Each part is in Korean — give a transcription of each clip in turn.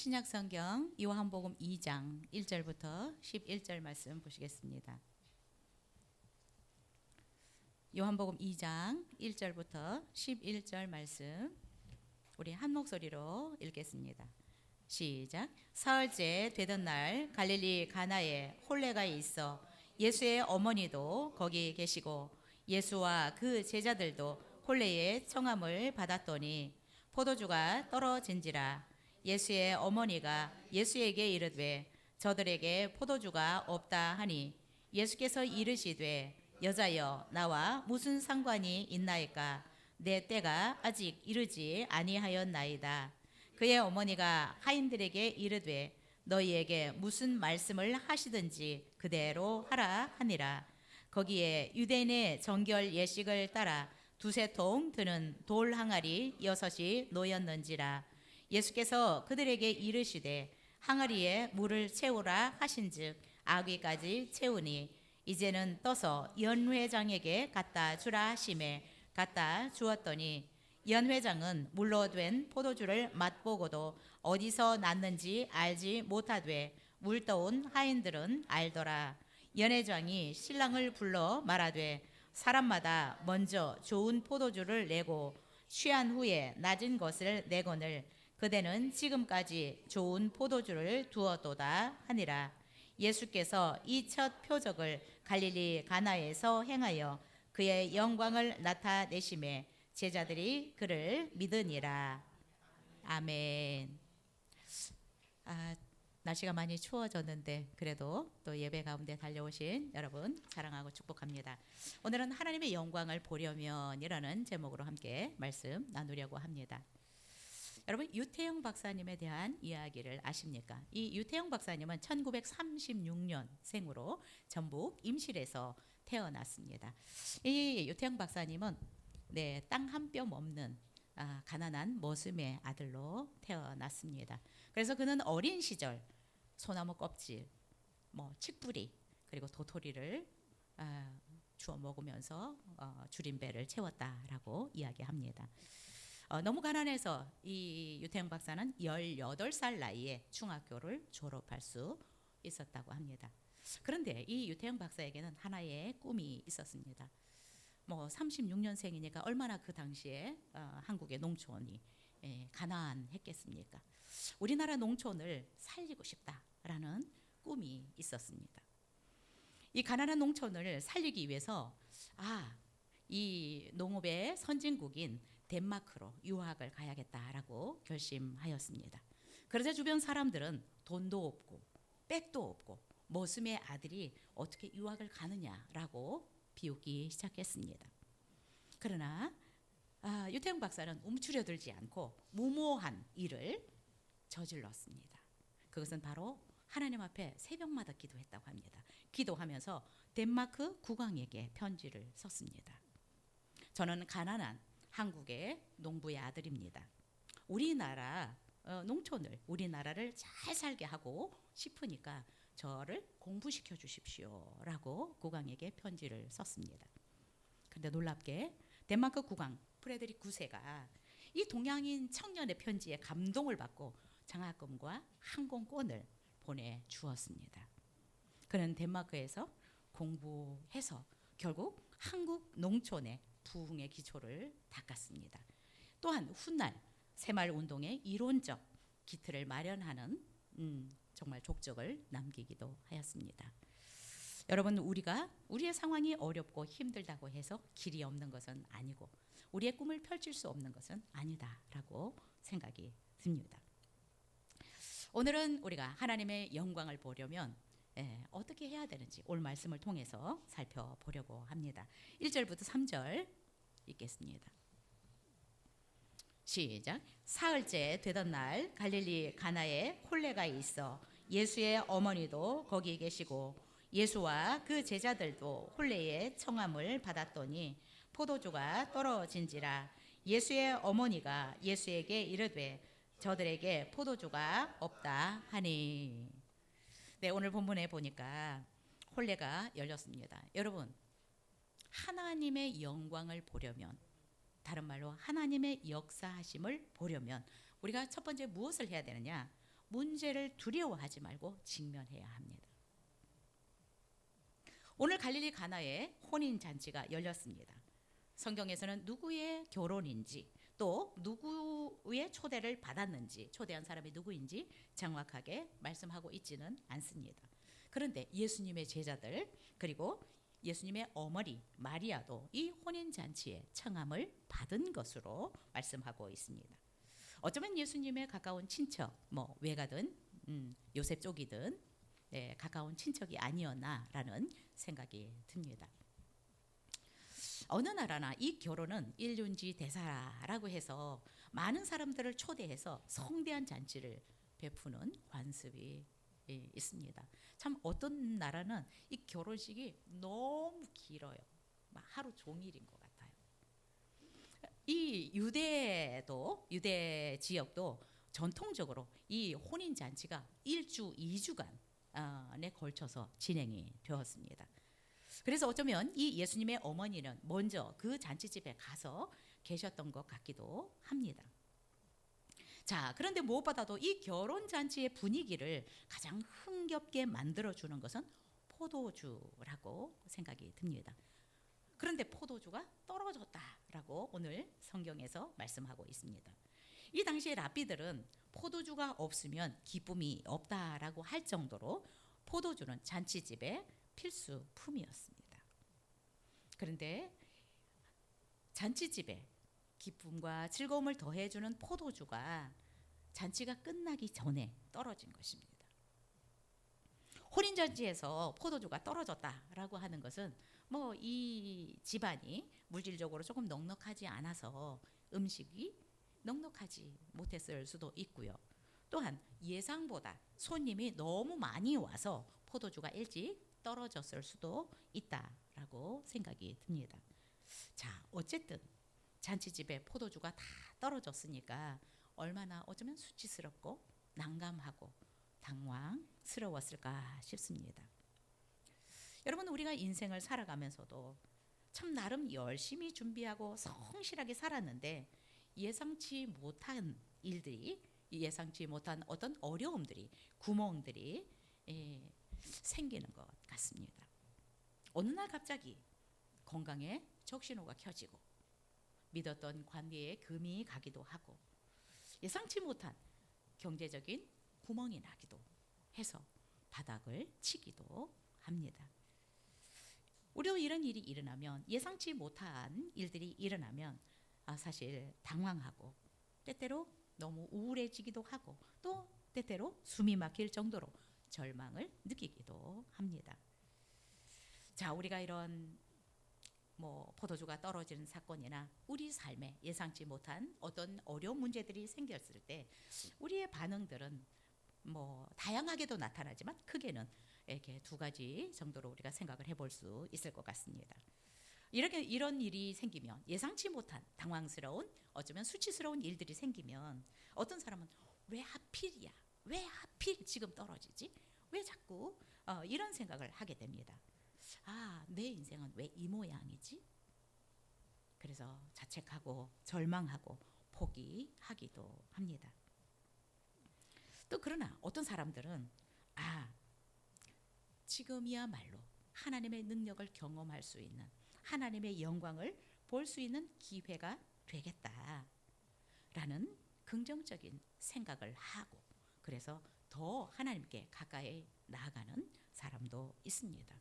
신약 성경 요한복음 2장 1절부터 11절 말씀 보시겠습니다. 요한복음 2장 1절부터 11절 말씀 우리 한 목소리로 읽겠습니다. 시작. 사흘째 되던 날 갈릴리 가나에 홀레가 있어 예수의 어머니도 거기 계시고 예수와 그 제자들도 홀레의 청함을 받았더니 포도주가 떨어진지라. 예수의 어머니가 예수에게 이르되 저들에게 포도주가 없다 하니 예수께서 이르시되 여자여 나와 무슨 상관이 있나이까? 내 때가 아직 이르지 아니하였나이다. 그의 어머니가 하인들에게 이르되 너희에게 무슨 말씀을 하시든지 그대로 하라 하니라. 거기에 유대인의 정결 예식을 따라 두세 통 드는 돌 항아리 6이 놓였는지라. 예수께서 그들에게 이르시되 항아리에 물을 채우라 하신즉 아귀까지 채우니 이제는 떠서 연회장에게 갖다 주라 하시매 갖다 주었더니 연회장은 물로 된 포도주를 맛보고도 어디서 났는지 알지 못하되 물떠온 하인들은 알더라. 연회장이 신랑을 불러 말하되 사람마다 먼저 좋은 포도주를 내고 취한 후에 낮은 것을 내거늘 그대는 지금까지 좋은 포도주를 두었도다 하니라. 예수께서 이 첫 표적을 갈릴리 가나에서 행하여 그의 영광을 나타내심에 제자들이 그를 믿으니라. 아멘. 날씨가 많이 추워졌는데 그래도 또 예배 가운데 달려오신 여러분 사랑하고 축복합니다. 오늘은 하나님의 영광을 보려면이라는 제목으로 함께 말씀 나누려고 합니다. 여러분 유태영 박사님에 대한 이야기를 아십니까? 이 유태영 박사님은 1936년 생으로 전북 임실에서 태어났습니다. 이 유태영 박사님은 땅 한 뼘 없는 가난한 머슴의 아들로 태어났습니다. 그래서 그는 어린 시절 소나무 껍질, 칡뿌리 그리고 도토리를 주워 먹으면서 줄임배를 채웠다라고 이야기합니다. 너무 가난해서 이 유태영 박사는 18살 나이에 중학교를 졸업할 수 있었다고 합니다. 그런데 이 유태영 박사에게는 하나의 꿈이 있었습니다. 36년생이니까 얼마나 그 당시에 한국의 농촌이 가난했겠습니까? 우리나라 농촌을 살리고 싶다라는 꿈이 있었습니다. 이 가난한 농촌을 살리기 위해서 이 농업의 선진국인 덴마크로 유학을 가야겠다라고 결심하였습니다. 그러자 주변 사람들은 돈도 없고 백도 없고 머슴의 아들이 어떻게 유학을 가느냐라고 비웃기 시작했습니다. 그러나 유태영 박사는 움츠려들지 않고 무모한 일을 저질렀습니다. 그것은 바로 하나님 앞에 새벽마다 기도했다고 합니다. 기도하면서 덴마크 국왕에게 편지를 썼습니다. 저는 가난한 한국의 농부의 아들입니다. 우리나라 농촌을 우리나라를 잘 살게 하고 싶으니까 저를 공부시켜 주십시오 라고 국왕에게 편지를 썼습니다. 그런데 놀랍게 덴마크 국왕 프레드릭 9세가 이 동양인 청년의 편지에 감동을 받고 장학금과 항공권을 보내주었습니다. 그는 덴마크에서 공부해서 결국 한국 농촌의 부흥의 기초를 닦았습니다. 또한 훗날 새마을운동의 이론적 기틀을 마련하는 정말 족적을 남기기도 하였습니다. 여러분 우리의 상황이 어렵고 힘들다고 해서 길이 없는 것은 아니고 우리의 꿈을 펼칠 수 없는 것은 아니다라고 생각이 듭니다. 오늘은 우리가 하나님의 영광을 보려면 어떻게 해야 되는지 오늘 말씀을 통해서 살펴보려고 합니다. 1절부터 3절 읽겠습니다. 시작. 사흘째 되던 날 갈릴리 가나에 홀레가 있어 예수의 어머니도 거기 계시고 예수와 그 제자들도 홀레의 청함을 받았더니 포도주가 떨어진지라. 예수의 어머니가 예수에게 이르되 저들에게 포도주가 없다 하니. 오늘 본문에 보니까 홀레가 열렸습니다. 여러분 하나님의 영광을 보려면 다른 말로 하나님의 역사하심을 보려면 우리가 첫 번째 무엇을 해야 되느냐? 문제를 두려워하지 말고 직면해야 합니다. 오늘 갈릴리 가나에 혼인 잔치가 열렸습니다. 성경에서는 누구의 결혼인지 또 누구의 초대를 받았는지, 초대한 사람이 누구인지 정확하게 말씀하고 있지는 않습니다. 그런데 예수님의 제자들 그리고 예수님의 어머니 마리아도 이 혼인 잔치에 청함을 받은 것으로 말씀하고 있습니다. 어쩌면 예수님의 가까운 친척, 뭐 외가든 요셉 쪽이든 가까운 친척이 아니었나라는 생각이 듭니다. 어느 나라나 이 결혼은 일륜지 대사라고 해서 많은 사람들을 초대해서 성대한 잔치를 베푸는 관습이 있습니다. 참 어떤 나라는 이 결혼식이 너무 길어요. 막 하루 종일인 것 같아요. 이 유대 지역도 전통적으로 이 혼인 잔치가 1주, 2주간에 걸쳐서 진행이 되었습니다. 그래서 어쩌면 이 예수님의 어머니는 먼저 그 잔치집에 가서 계셨던 것 같기도 합니다. 자, 그런데 무엇보다도 이 결혼 잔치의 분위기를 가장 흥겹게 만들어주는 것은 포도주라고 생각이 듭니다. 그런데 포도주가 떨어졌다라고 오늘 성경에서 말씀하고 있습니다. 이 당시에 랍비들은 포도주가 없으면 기쁨이 없다라고 할 정도로 포도주는 잔치집의 필수품이었습니다. 그런데 잔치집에 기쁨과 즐거움을 더해주는 포도주가 잔치가 끝나기 전에 떨어진 것입니다. 혼인잔치에서 포도주가 떨어졌다라고 하는 것은 뭐 이 집안이 물질적으로 조금 넉넉하지 않아서 음식이 넉넉하지 못했을 수도 있고요. 또한 예상보다 손님이 너무 많이 와서 포도주가 일찍 떨어졌을 수도 있다라고 생각이 듭니다. 자, 어쨌든 잔치집에 포도주가 다 떨어졌으니까 얼마나 어쩌면 수치스럽고 난감하고 당황스러웠을까 싶습니다. 여러분, 우리가 인생을 살아가면서도 참 나름 열심히 준비하고 성실하게 살았는데 예상치 못한 일들이, 예상치 못한 어떤 어려움들이, 구멍들이 생기는 것 같습니다. 어느 날 갑자기 건강에 적신호가 켜지고 믿었던 관계에 금이 가기도 하고 예상치 못한 경제적인 구멍이 나기도 해서 바닥을 치기도 합니다. 우리도 이런 일이 일어나면, 예상치 못한 일들이 일어나면 사실 당황하고 때때로 너무 우울해지기도 하고 또 때때로 숨이 막힐 정도로 절망을 느끼기도 합니다. 자, 우리가 이런 뭐 포도주가 떨어지는 사건이나 우리 삶에 예상치 못한 어떤 어려운 문제들이 생겼을 때 우리의 반응들은 뭐 다양하게도 나타나지만 크게는 이렇게 두 가지 정도로 우리가 생각을 해볼 수 있을 것 같습니다. 이런 일이 생기면, 예상치 못한 당황스러운 어쩌면 수치스러운 일들이 생기면 어떤 사람은 왜 하필이야? 왜 하필 지금 떨어지지? 왜 자꾸 이런 생각을 하게 됩니다. 아, 내 인생은 왜 이 모양이지? 그래서 자책하고 절망하고 포기하기도 합니다. 또 그러나 어떤 사람들은 지금이야말로 하나님의 능력을 경험할 수 있는, 하나님의 영광을 볼 수 있는 기회가 되겠다라는 긍정적인 생각을 하고 그래서 더 하나님께 가까이 나아가는 사람도 있습니다.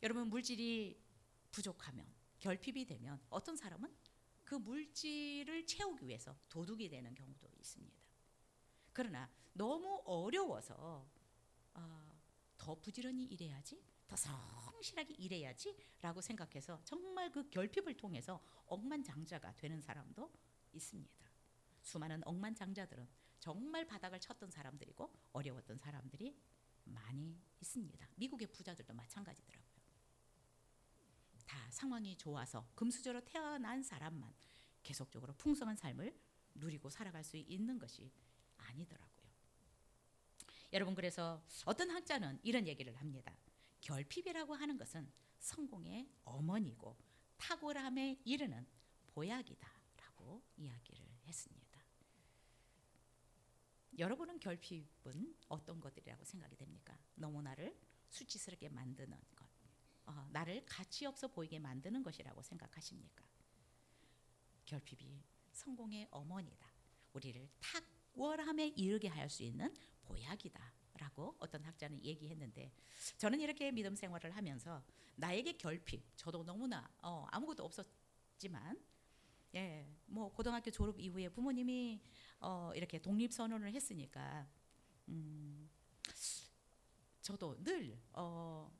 여러분, 물질이 부족하면, 결핍이 되면 어떤 사람은 그 물질을 채우기 위해서 도둑이 되는 경우도 있습니다. 그러나 너무 어려워서 더 부지런히 일해야지, 더 성실하게 일해야지 라고 생각해서 정말 그 결핍을 통해서 억만장자가 되는 사람도 있습니다. 수많은 억만장자들은 정말 바닥을 쳤던 사람들이고 어려웠던 사람들이 많이 있습니다. 미국의 부자들도 마찬가지더라고요. 다 상황이 좋아서 금수저로 태어난 사람만 계속적으로 풍성한 삶을 누리고 살아갈 수 있는 것이 아니더라고요. 여러분, 그래서 어떤 학자는 이런 얘기를 합니다. 결핍이라고 하는 것은 성공의 어머니고 탁월함에 이르는 보약이다라고 이야기를 했습니다. 여러분은 결핍은 어떤 것들이라고 생각이 됩니까? 너무 나를 수치스럽게 만드는 것, 나를 가치 없어 보이게 만드는 것이라고 생각하십니까? 결핍이 성공의 어머니다. 우리를 탁월함에 이르게 할 수 있는 보약이다 라고 어떤 학자는 얘기했는데, 저는 이렇게 믿음 생활을 하면서 나에게 결핍, 저도 너무나 아무것도 없었지만, 예, 뭐 고등학교 졸업 이후에 부모님이 이렇게 독립 선언을 했으니까 저도 늘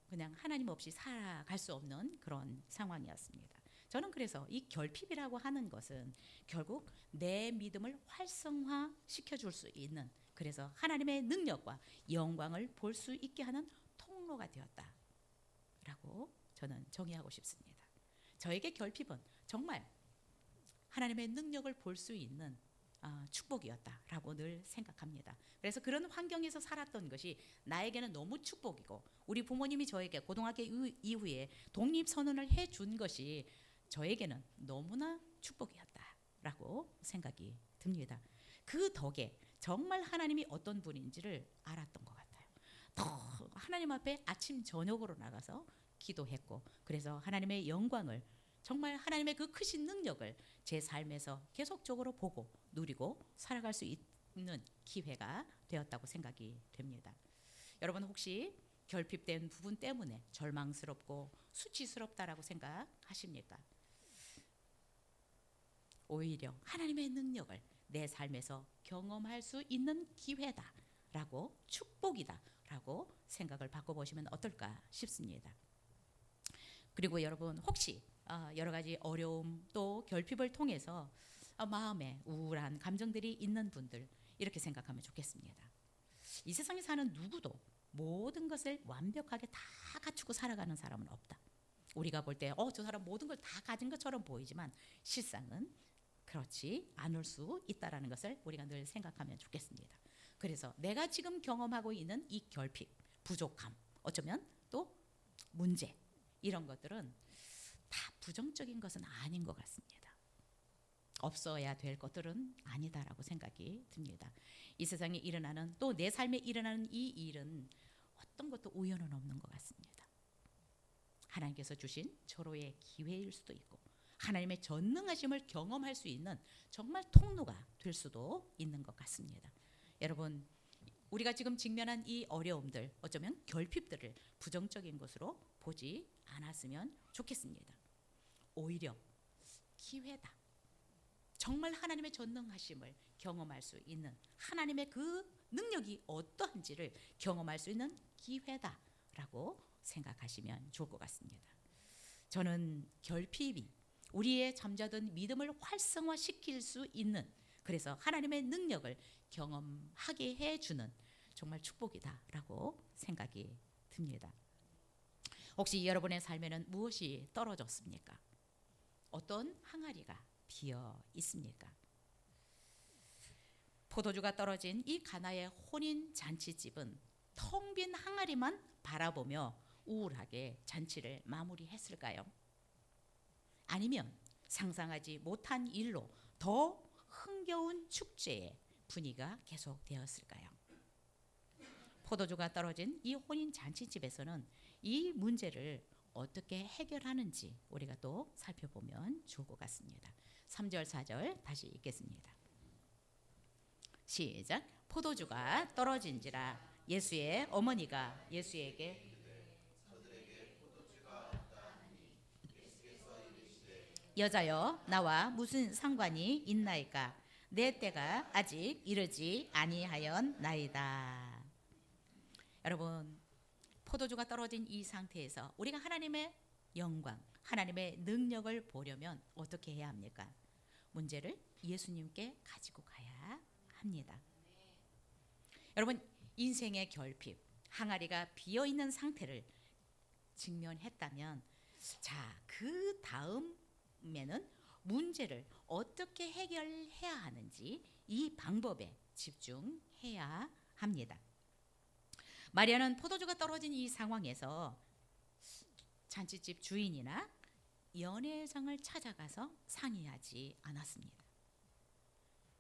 그냥 하나님 없이 살아갈 수 없는 그런 상황이었습니다. 저는 그래서 이 결핍이라고 하는 것은 결국 내 믿음을 활성화시켜 줄 수 있는, 그래서 하나님의 능력과 영광을 볼 수 있게 하는 통로가 되었다라고 저는 정의하고 싶습니다. 저에게 결핍은 정말 하나님의 능력을 볼 수 있는 축복이었다라고 늘 생각합니다. 그래서 그런 환경에서 살았던 것이 나에게는 너무 축복이고, 우리 부모님이 저에게 고등학교 이후에 독립선언을 해준 것이 저에게는 너무나 축복이었다라고 생각이 듭니다. 그 덕에 정말 하나님이 어떤 분인지를 알았던 것 같아요. 더 하나님 앞에 아침 저녁으로 나가서 기도했고, 그래서 하나님의 영광을, 정말 하나님의 그 크신 능력을 제 삶에서 계속적으로 보고 누리고 살아갈 수 있는 기회가 되었다고 생각이 됩니다. 여러분 혹시 결핍된 부분 때문에 절망스럽고 수치스럽다라고 생각하십니까? 오히려 하나님의 능력을 내 삶에서 경험할 수 있는 기회다라고, 축복이다라고 생각을 바꿔보시면 어떨까 싶습니다. 그리고 여러분 혹시 여러 가지 어려움 또 결핍을 통해서 마음에 우울한 감정들이 있는 분들, 이렇게 생각하면 좋겠습니다. 이 세상에 사는 누구도 모든 것을 완벽하게 다 갖추고 살아가는 사람은 없다. 우리가 볼 때 저 사람 모든 걸 다 가진 것처럼 보이지만 실상은 그렇지 않을 수 있다라는 것을 우리가 늘 생각하면 좋겠습니다. 그래서 내가 지금 경험하고 있는 이 결핍, 부족함, 어쩌면 또 문제, 이런 것들은 다 부정적인 것은 아닌 것 같습니다. 없어야 될 것들은 아니다라고 생각이 듭니다. 이 세상에 일어나는, 또 내 삶에 일어나는 이 일은 어떤 것도 우연은 없는 것 같습니다. 하나님께서 주신 절호의 기회일 수도 있고, 하나님의 전능하심을 경험할 수 있는 정말 통로가 될 수도 있는 것 같습니다. 여러분, 우리가 지금 직면한 이 어려움들, 어쩌면 결핍들을 부정적인 것으로 보지 않았으면 좋겠습니다. 오히려 기회다. 정말 하나님의 전능하심을 경험할 수 있는, 하나님의 그 능력이 어떠한지를 경험할 수 있는 기회다라고 생각하시면 좋을 것 같습니다. 저는 결핍이 우리의 잠자던 믿음을 활성화시킬 수 있는, 그래서 하나님의 능력을 경험하게 해주는 정말 축복이다라고 생각이 듭니다. 혹시 여러분의 삶에는 무엇이 떨어졌습니까? 어떤 항아리가 비어 있습니까? 포도주가 떨어진 이 가나의 혼인 잔치집은 텅 빈 항아리만 바라보며 우울하게 잔치를 마무리했을까요? 아니면 상상하지 못한 일로 더 흥겨운 축제의 분위기가 계속되었을까요? 포도주가 떨어진 이 혼인 잔치집에서는 이 문제를 어떻게 해결하는지 우리가 또 살펴보면 좋을 것 같습니다. 3절 4절 다시 읽겠습니다. 시작. 포도주가 떨어진지라 예수의 어머니가 예수에게 여자여 나와 무슨 상관이 있나이까? 내 때가 아직 이르지 아니하였나이다. 여러분, 포도주가 떨어진 이 상태에서 우리가 하나님의 영광, 하나님의 능력을 보려면 어떻게 해야 합니까? 문제를 예수님께 가지고 가야 합니다. 여러분, 인생의 결핍, 항아리가 비어있는 상태를 직면했다면, 자, 그 다음에는 문제를 어떻게 해결해야 하는지 이 방법에 집중해야 합니다. 마리아는 포도주가 떨어진 이 상황에서 잔치집 주인이나 연회장을 찾아가서 상의하지 않았습니다.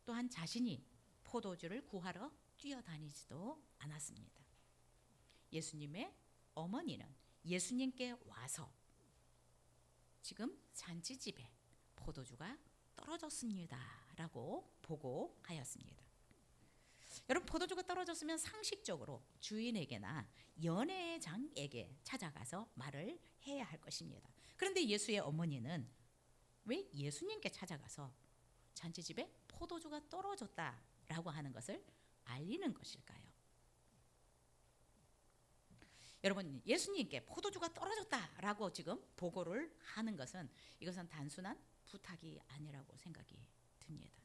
또한 자신이 포도주를 구하러 뛰어다니지도 않았습니다. 예수님의 어머니는 예수님께 와서 지금 잔치집에 포도주가 떨어졌습니다 라고 보고하였습니다. 여러분, 포도주가 떨어졌으면 상식적으로 주인에게나 연회장에게 찾아가서 말을 해야 할 것입니다. 그런데 예수의 어머니는 왜 예수님께 찾아가서 잔치집에 포도주가 떨어졌다라고 하는 것을 알리는 것일까요? 여러분, 예수님께 포도주가 떨어졌다라고 지금 보고를 하는 것은 이것은 단순한 부탁이 아니라고 생각이 듭니다.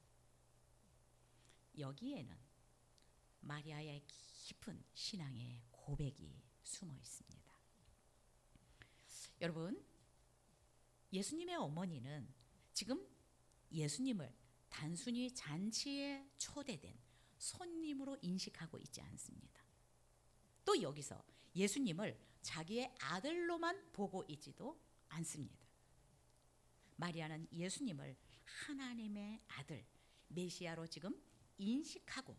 여기에는 마리아의 깊은 신앙의 고백이 숨어 있습니다. 여러분, 예수님의 어머니는 지금 예수님을 단순히 잔치에 초대된 손님으로 인식하고 있지 않습니다. 또 여기서 예수님을 자기의 아들로만 보고 있지도 않습니다. 마리아는 예수님을 하나님의 아들, 메시아로 지금 인식하고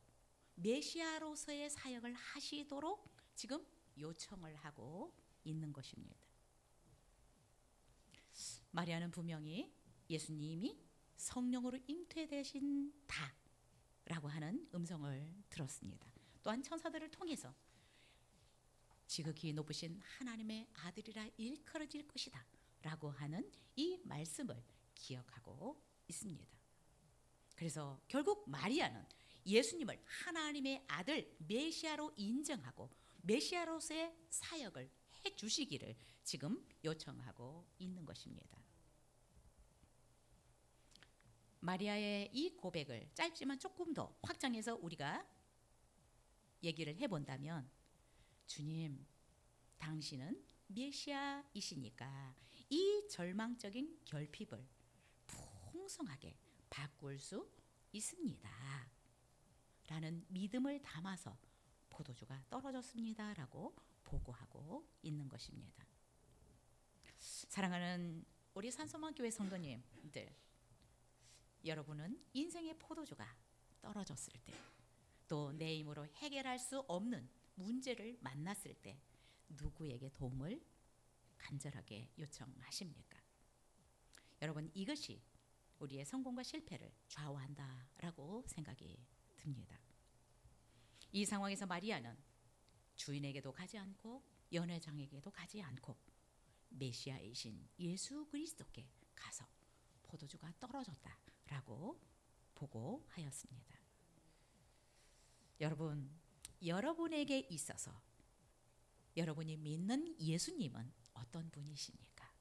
메시아로서의 사역을 하시도록 지금 요청을 하고 있는 것입니다. 마리아는 분명히 예수님이 성령으로 잉태되신다라고 하는 음성을 들었습니다. 또한 천사들을 통해서 지극히 높으신 하나님의 아들이라 일컬어질 것이다 라고 하는 이 말씀을 기억하고 있습니다. 그래서 결국 마리아는 예수님을 하나님의 아들 메시아로 인정하고 메시아로서의 사역을 해주시기를 지금 요청하고 있는 것입니다. 마리아의 이 고백을 짧지만 조금 더 확장해서 우리가 얘기를 해본다면, 주님, 당신은 메시아이시니까 이 절망적인 결핍을 풍성하게 바꿀 수 있습니다 라는 믿음을 담아서 포도주가 떨어졌습니다 라고 보고하고 있는 것입니다. 사랑하는 우리 산소망교회 성도님들, 여러분은 인생의 포도주가 떨어졌을 때, 또 내 힘으로 해결할 수 없는 문제를 만났을 때 누구에게 도움을 간절하게 요청하십니까? 여러분, 이것이 우리의 성공과 실패를 좌우한다라고 생각이 듭니다. 이 상황에서 마리아는 주인에게도 가지 않고 연회장에게도 가지 않고 메시아이신 예수 그리스도께 가서 포도주가 떨어졌다라고 보고하였습니다. 여러분, 여러분에게 있어서 여러분이 믿는 예수님은 어떤 분이십니까?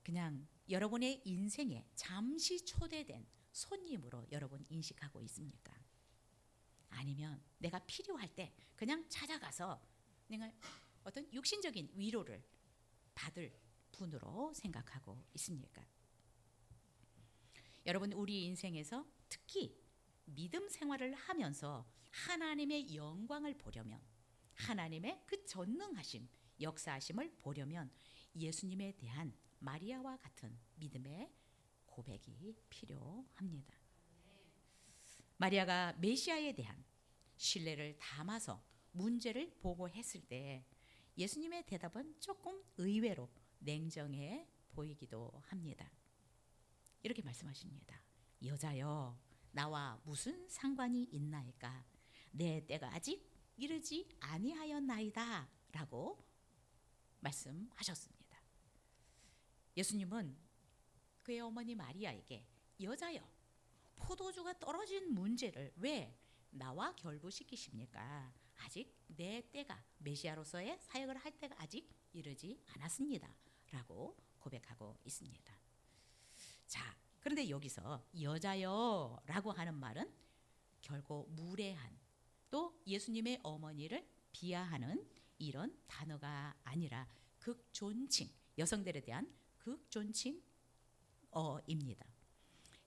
그냥 여러분의 인생에 잠시 초대된 손님으로 여러분 인식하고 있습니까? 아니면 내가 필요할 때 그냥 찾아가서 내가 어떤 육신적인 위로를 받을 분으로 생각하고 있습니까? 여러분, 우리 인생에서 특히 믿음 생활을 하면서 하나님의 영광을 보려면, 하나님의 그 전능하심, 역사하심을 보려면 예수님에 대한 마리아와 같은 믿음의 고백이 필요합니다. 마리아가 메시아에 대한 신뢰를 담아서 문제를 보고했을 때 예수님의 대답은 조금 의외로 냉정해 보이기도 합니다. 이렇게 말씀하십니다. 여자여, 나와 무슨 상관이 있나이까? 내 때가 아직 이르지 아니하였나이다 라고 말씀하셨습니다. 예수님은 그의 어머니 마리아에게 여자여, 포도주가 떨어진 문제를 왜 나와 결부시키십니까? 아직 내 때가, 메시아로서의 사역을 할 때가 아직 이르지 않았습니다 라고 고백하고 있습니다. 자, 그런데 여기서 여자여 라고 하는 말은 결코 무례한, 또 예수님의 어머니를 비하하는 이런 단어가 아니라 극존칭, 여성들에 대한 극존칭어입니다.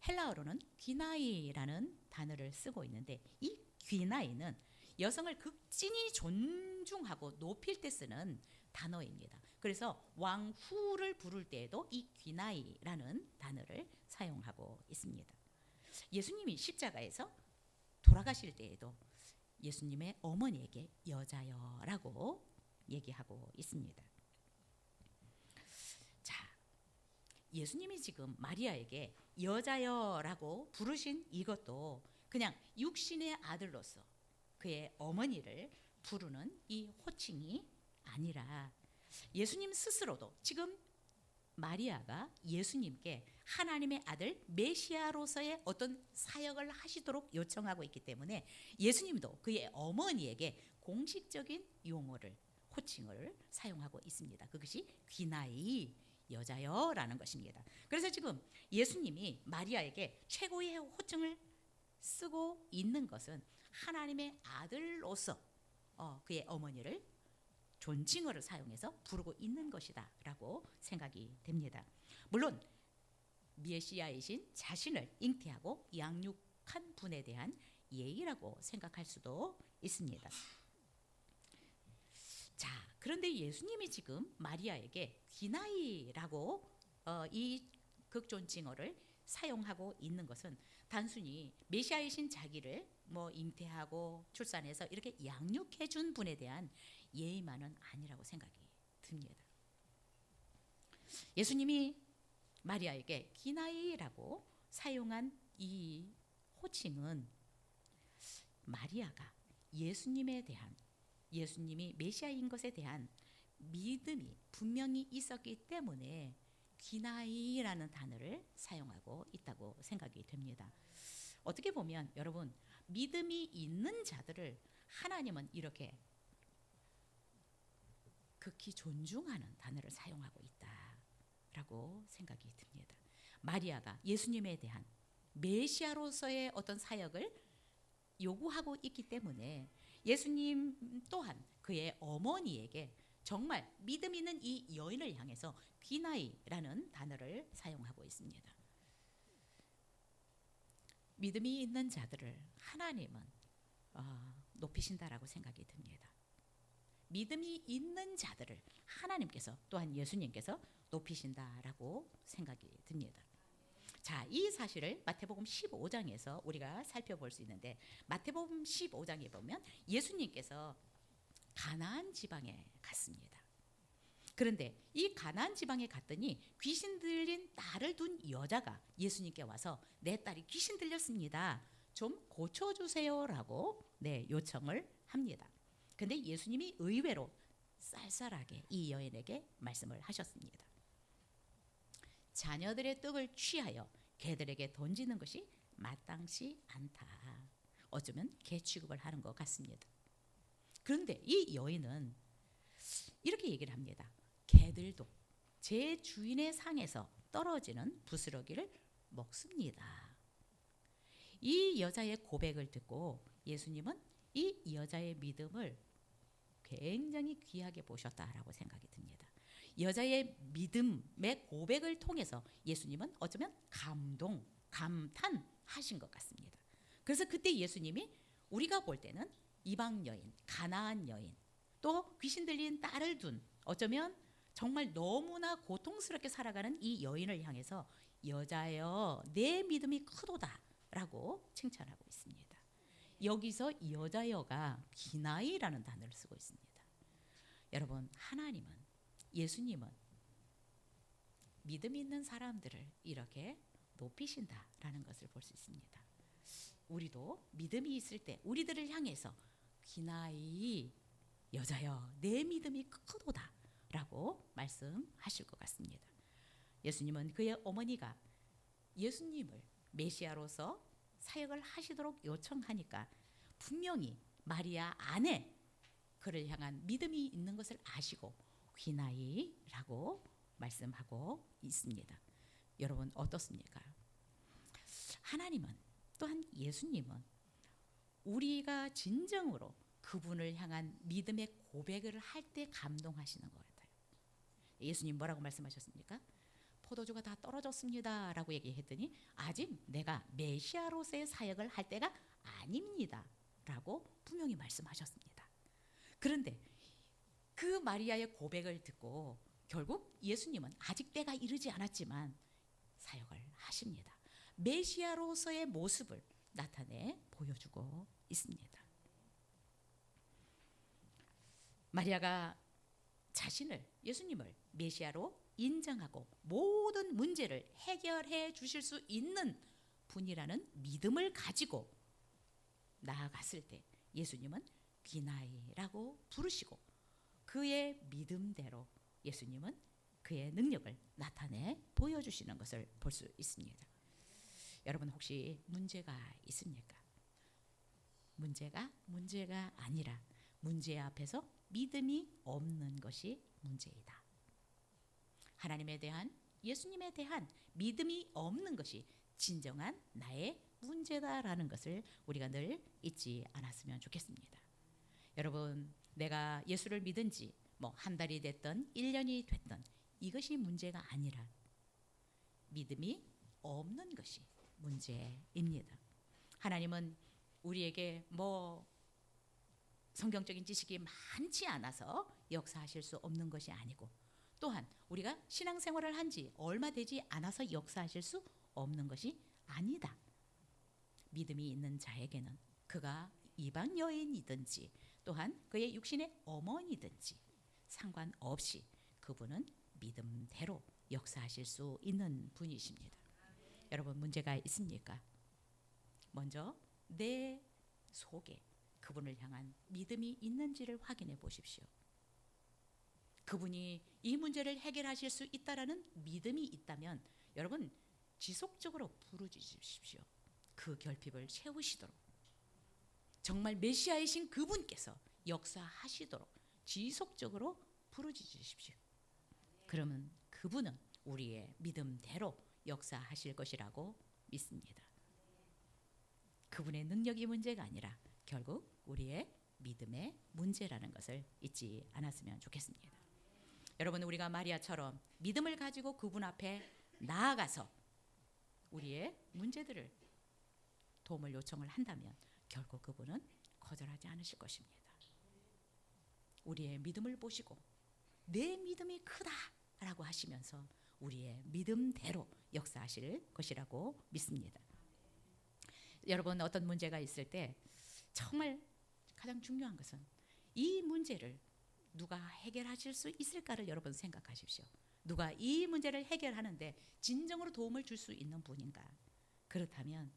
헬라어로는 귀나이라는 단어를 쓰고 있는데, 이 귀나이는 여성을 극진히 존중하고 높일 때 쓰는 단어입니다. 그래서 왕후를 부를 때에도 이 귀나이라는 단어를 사용하고 있습니다. 예수님이 십자가에서 돌아가실 때에도 예수님의 어머니에게 여자여라고 얘기하고 있습니다. 자, 예수님이 지금 마리아에게 여자여라고 부르신 이것도 그냥 육신의 아들로서 그의 어머니를 부르는 이 호칭이 아니라 예수님 스스로도 지금 마리아가 예수님께 하나님의 아들 메시아로서의 어떤 사역을 하시도록 요청하고 있기 때문에 예수님도 그의 어머니에게 공식적인 용어를 호칭을 사용하고 있습니다. 그것이 귀나이 여자여라는 것입니다. 그래서 지금 예수님이 마리아에게 최고의 호칭을 쓰고 있는 것은 하나님의 아들로서 그의 어머니를 존칭어를 사용해서 부르고 있는 것이다 라고 생각이 됩니다. 물론 메시아이신 자신을 잉태하고 양육한 분에 대한 예의라고 생각할 수도 있습니다. 자, 그런데 예수님이 지금 마리아에게 귀나이라고 이 극존칭어를 사용하고 있는 것은 단순히 메시아이신 자기를 잉태하고 출산해서 이렇게 양육해 준 분에 대한 예의만은 아니라고 생각이 듭니다. 예수님이 마리아에게 귀나이라고 사용한 이 호칭은 마리아가 예수님에 대한, 예수님이 메시아인 것에 대한 믿음이 분명히 있었기 때문에 귀나이라는 단어를 사용하고 있다고 생각이 됩니다. 어떻게 보면 여러분, 믿음이 있는 자들을 하나님은 이렇게 극히 존중하는 단어를 사용하고 있다라고 생각이 듭니다. 마리아가 예수님에 대한 메시아로서의 어떤 사역을 요구하고 있기 때문에 예수님 또한 그의 어머니에게 정말 믿음 있는 이 여인을 향해서 귀나이라는 단어를 사용하고 있습니다. 믿음이 있는 자들을 하나님은 높이신다라고 생각이 듭니다. 믿음이 있는 자들을 하나님께서 또한 예수님께서 높이신다라고 생각이 듭니다. 자, 이 사실을 마태복음 15장에서 우리가 살펴볼 수 있는데, 마태복음 15장에 보면 예수님께서 가나안 지방에 갔습니다. 그런데 이 가나안 지방에 갔더니 귀신 들린 딸을 둔 여자가 예수님께 와서 내 딸이 귀신 들렸습니다. 좀 고쳐주세요라고 요청을 합니다. 근데 예수님이 의외로 쌀쌀하게 이 여인에게 말씀을 하셨습니다. 자녀들의 떡을 취하여 개들에게 던지는 것이 마땅치 않다. 어쩌면 개 취급을 하는 것 같습니다. 그런데 이 여인은 이렇게 얘기를 합니다. 개들도 제 주인의 상에서 떨어지는 부스러기를 먹습니다. 이 여자의 고백을 듣고 예수님은 이 여자의 믿음을 굉장히 귀하게 보셨다라고 생각이 듭니다. 여자의 믿음의 고백을 통해서 예수님은 어쩌면 감탄하신 것 같습니다. 그래서 그때 예수님이 우리가 볼 때는 이방 여인, 가나안 여인, 또 귀신 들린 딸을 둔 어쩌면 정말 너무나 고통스럽게 살아가는 이 여인을 향해서 여자여 내 믿음이 크도다라고 칭찬하고 있습니다. 여기서 여자여가 귀나이라는 단어를 쓰고 있습니다. 여러분, 하나님은, 예수님은 믿음 있는 사람들을 이렇게 높이신다라는 것을 볼 수 있습니다. 우리도 믿음이 있을 때 우리들을 향해서 귀나이 여자여 내 믿음이 크도다라고 말씀하실 것 같습니다. 예수님은 그의 어머니가 예수님을 메시아로서 사역을 하시도록 요청하니까 분명히 마리아 안에 그를 향한 믿음이 있는 것을 아시고 귀나이라고 말씀하고 있습니다. 여러분 어떻습니까? 하나님은 또한 예수님은 우리가 진정으로 그분을 향한 믿음의 고백을 할 때 감동하시는 것 같아요. 예수님 뭐라고 말씀하셨습니까? 포도주가 다 떨어졌습니다 라고 얘기했더니 아직 내가 메시아로서의 사역을 할 때가 아닙니다 라고 분명히 말씀하셨습니다. 그런데 그 마리아의 고백을 듣고 결국 예수님은 아직 때가 이르지 않았지만 사역을 하십니다. 메시아로서의 모습을 나타내 보여주고 있습니다. 마리아가 자신을, 예수님을 메시아로 인정하고 모든 문제를 해결해 주실 수 있는 분이라는 믿음을 가지고 나아갔을 때 예수님은 귀나이라고 부르시고 그의 믿음대로 예수님은 그의 능력을 나타내 보여주시는 것을 볼 수 있습니다. 여러분 혹시 문제가 있습니까? 문제가 아니라 문제 앞에서 믿음이 없는 것이 문제이다. 하나님에 대한, 예수님에 대한 믿음이 없는 것이 진정한 나의 문제다라는 것을 우리가 늘 잊지 않았으면 좋겠습니다. 여러분, 내가 예수를 믿은 지 뭐 한 달이 됐든 1년이 됐든 이것이 문제가 아니라 믿음이 없는 것이 문제입니다. 하나님은 우리에게 뭐 성경적인 지식이 많지 않아서 역사하실 수 없는 것이 아니고, 또한 우리가 신앙생활을 한 지 얼마 되지 않아서 역사하실 수 없는 것이 아니다. 믿음이 있는 자에게는 그가 이방 여인이든지 또한 그의 육신의 어머니든지 상관없이 그분은 믿음대로 역사하실 수 있는 분이십니다. 여러분 문제가 있습니까? 먼저 내 속에 그분을 향한 믿음이 있는지를 확인해 보십시오. 그분이 이 문제를 해결하실 수 있다라는 믿음이 있다면 여러분 지속적으로 부르짖으십시오. 그 결핍을 채우시도록, 정말 메시아이신 그분께서 역사하시도록 지속적으로 부르짖으십시오. 그러면 그분은 우리의 믿음대로 역사하실 것이라고 믿습니다. 그분의 능력이 문제가 아니라 결국 우리의 믿음의 문제라는 것을 잊지 않았으면 좋겠습니다. 여러분 우리가 마리아처럼 믿음을 가지고 그분 앞에 나아가서 우리의 문제들을 도움을 요청을 한다면 결국 그분은 거절하지 않으실 것입니다. 우리의 믿음을 보시고 내 믿음이 크다라고 하시면서 우리의 믿음대로 역사하실 것이라고 믿습니다. 여러분 어떤 문제가 있을 때 정말 가장 중요한 것은 이 문제를 누가 해결하실 수 있을까를 여러분 생각하십시오. 누가 이 문제를 해결하는데 진정으로 도움을 줄 수 있는 분인가? 그렇다면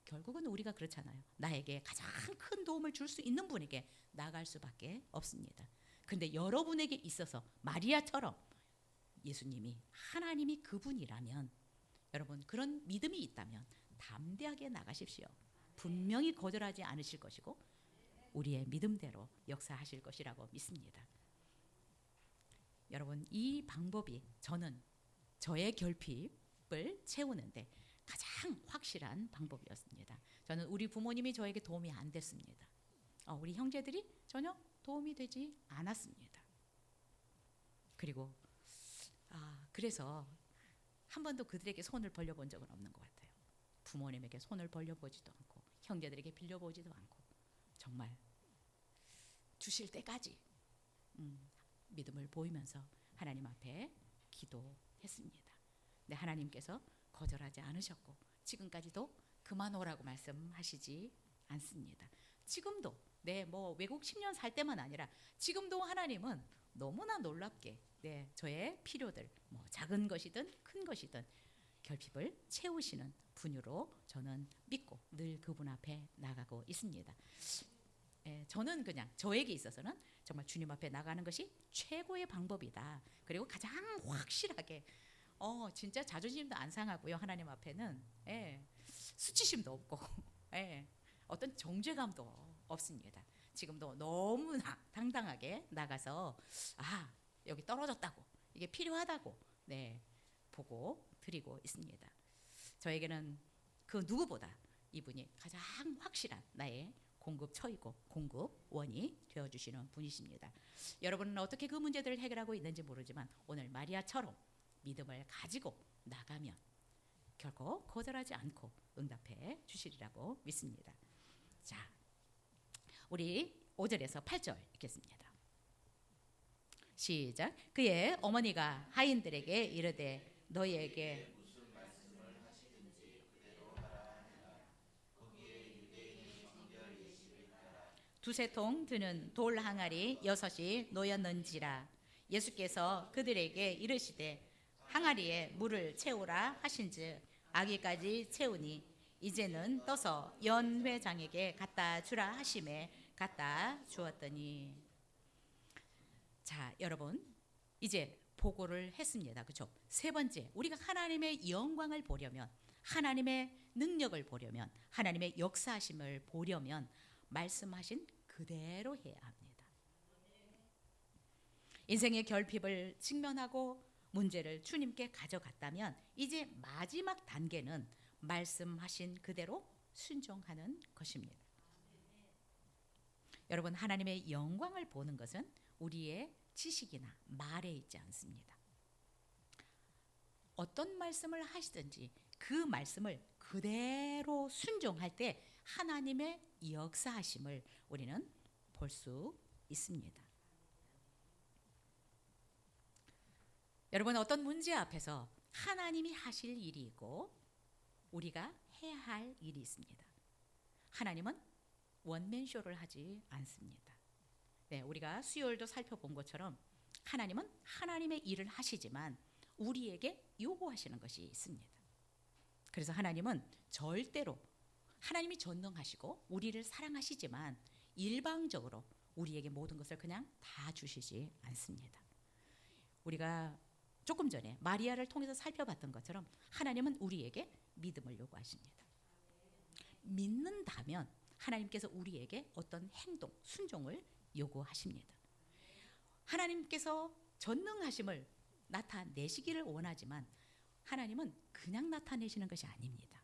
결국은 우리가 그렇잖아요. 나에게 가장 큰 도움을 줄 수 있는 분에게 나갈 수밖에 없습니다. 그런데 여러분에게 있어서 마리아처럼 예수님이, 하나님이 그분이라면 여러분 그런 믿음이 있다면 담대하게 나가십시오. 분명히 거절하지 않으실 것이고 우리의 믿음대로 역사하실 것이라고 믿습니다. 여러분 이 방법이 저는 저의 결핍을 채우는데 가장 확실한 방법이었습니다. 저는 우리 부모님이 저에게 도움이 안 됐습니다. 우리 형제들이 전혀 도움이 되지 않았습니다. 그리고 그래서 한 번도 그들에게 손을 벌려본 적은 없는 것 같아요. 부모님에게 손을 벌려보지도 않고 형제들에게 빌려보지도 않고 정말 주실 때까지 믿음을 보이면서 하나님 앞에 기도했습니다. 네, 하나님께서 거절하지 않으셨고 지금까지도 그만 오라고 말씀하시지 않습니다. 지금도 뭐 외국 10년 살 때만 아니라 지금도 하나님은 너무나 놀랍게 저의 필요들 뭐 작은 것이든 큰 것이든 결핍을 채우시는 분으로 저는 믿고 늘 그분 앞에 나가고 있습니다. 저는 그냥 저에게 있어서는 정말 주님 앞에 나가는 것이 최고의 방법이다. 그리고 가장 확실하게 진짜 자존심도 안 상하고요. 하나님 앞에는 수치심도 없고 어떤 정죄감도 없습니다. 지금도 너무나 당당하게 나가서 여기 떨어졌다고 이게 필요하다고 보고 드리고 있습니다. 저에게는 그 누구보다 이분이 가장 확실한 나의 공급처이고 공급원이 되어주시는 분이십니다. 여러분은 어떻게 그 문제들을 해결하고 있는지 모르지만 오늘 마리아처럼 믿음을 가지고 나가면 결코 거절하지 않고 응답해 주시리라고 믿습니다. 자, 우리 5절에서 8절 읽겠습니다. 시작. 그의 어머니가 하인들에게 이르되 너희에게 두세 통 드는 돌 항아리 6이 놓였는지라. 예수께서 그들에게 이르시되 항아리에 물을 채우라 하신즉 아기까지 채우니 이제는 떠서 연회장에게 갖다 주라 하심에 갖다 주었더니. 자, 여러분, 이제 보고를 했습니다. 그렇죠? 세 번째, 우리가 하나님의 영광을 보려면, 하나님의 능력을 보려면, 하나님의 역사하심을 보려면 말씀하신 그대로 해야 합니다. 인생의 결핍을 직면하고 문제를 주님께 가져갔다면 이제 마지막 단계는 말씀하신 그대로 순종하는 것입니다. 여러분, 하나님의 영광을 보는 것은 우리의 지식이나 말에 있지 않습니다. 어떤 말씀을 하시든지 그 말씀을 그대로 순종할 때 하나님의 역사하심을 우리는 볼 수 있습니다. 여러분, 어떤 문제 앞에서 하나님이 하실 일이 있고 우리가 해야 할 일이 있습니다. 하나님은 원맨쇼를 하지 않습니다. 네, 우리가 수요일도 살펴본 것처럼 하나님은 하나님의 일을 하시지만 우리에게 요구하시는 것이 있습니다. 그래서 하나님은 절대로, 하나님이 전능하시고 우리를 사랑하시지만 일방적으로 우리에게 모든 것을 그냥 다 주시지 않습니다. 우리가 조금 전에 마리아를 통해서 살펴봤던 것처럼 하나님은 우리에게 믿음을 요구하십니다. 믿는다면 하나님께서 우리에게 어떤 행동, 순종을 요구하십니다. 하나님께서 전능하심을 나타내시기를 원하지만 하나님은 그냥 나타내시는 것이 아닙니다.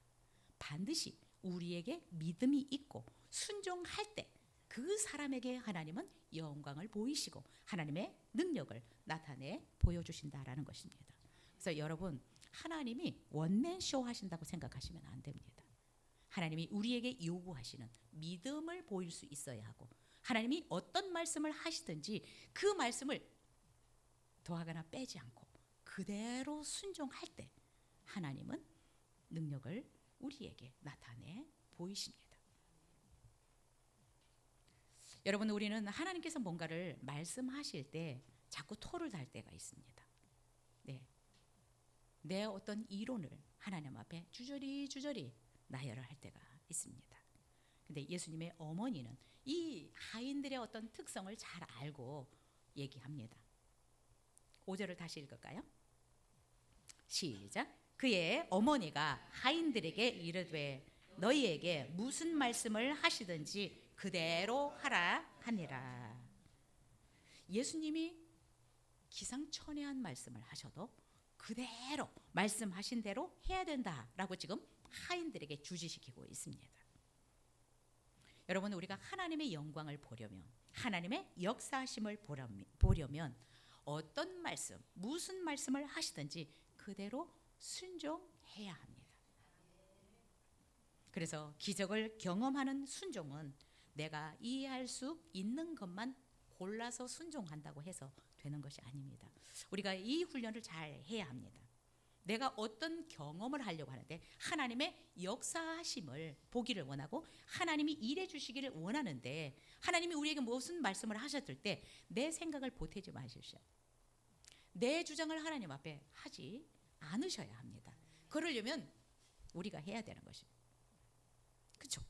반드시 우리에게 믿음이 있고 순종할 때 그 사람에게 하나님은 영광을 보이시고 하나님의 능력을 나타내 보여주신다라는 것입니다. 그래서 여러분, 하나님이 원맨쇼 하신다고 생각하시면 안 됩니다. 하나님이 우리에게 요구하시는 믿음을 보일 수 있어야 하고, 하나님이 어떤 말씀을 하시든지 그 말씀을 더하거나 빼지 않고 그대로 순종할 때 하나님은 능력을 우리에게 나타내 보이십니다. 여러분, 우리는 하나님께서 뭔가를 말씀하실 때 자꾸 토를 달 때가 있습니다. 네, 내 어떤 이론을 하나님 앞에 주저리 나열을 할 때가 있습니다. 근데 예수님의 어머니는 이 하인들의 어떤 특성을 잘 알고 얘기합니다. 5절을 다시 읽을까요? 시작. 그의 어머니가 하인들에게 이르되 너희에게 무슨 말씀을 하시든지 그대로 하라 하니라. 예수님이 기상천외한 말씀을 하셔도 그대로 말씀하신 대로 해야 된다라고 지금 하인들에게 주지시키고 있습니다. 여러분, 우리가 하나님의 영광을 보려면, 하나님의 역사하심을 보려면 어떤 말씀, 무슨 말씀을 하시든지 그대로 순종해야 합니다. 그래서 기적을 경험하는 순종은 내가 이해할 수 있는 것만 골라서 순종한다고 해서 되는 것이 아닙니다. 우리가 이 훈련을 잘 해야 합니다. 내가 어떤 경험을 하려고 하는데 하나님의 역사하심을 보기를 원하고 하나님이 일해 주시기를 원하는데 하나님이 우리에게 무슨 말씀을 하셨을 때 내 생각을 보태지 마십시오. 내 주장을 하나님 앞에 하지 않으셔야 합니다. 그러려면 우리가 해야 되는 것입니다. 그렇죠?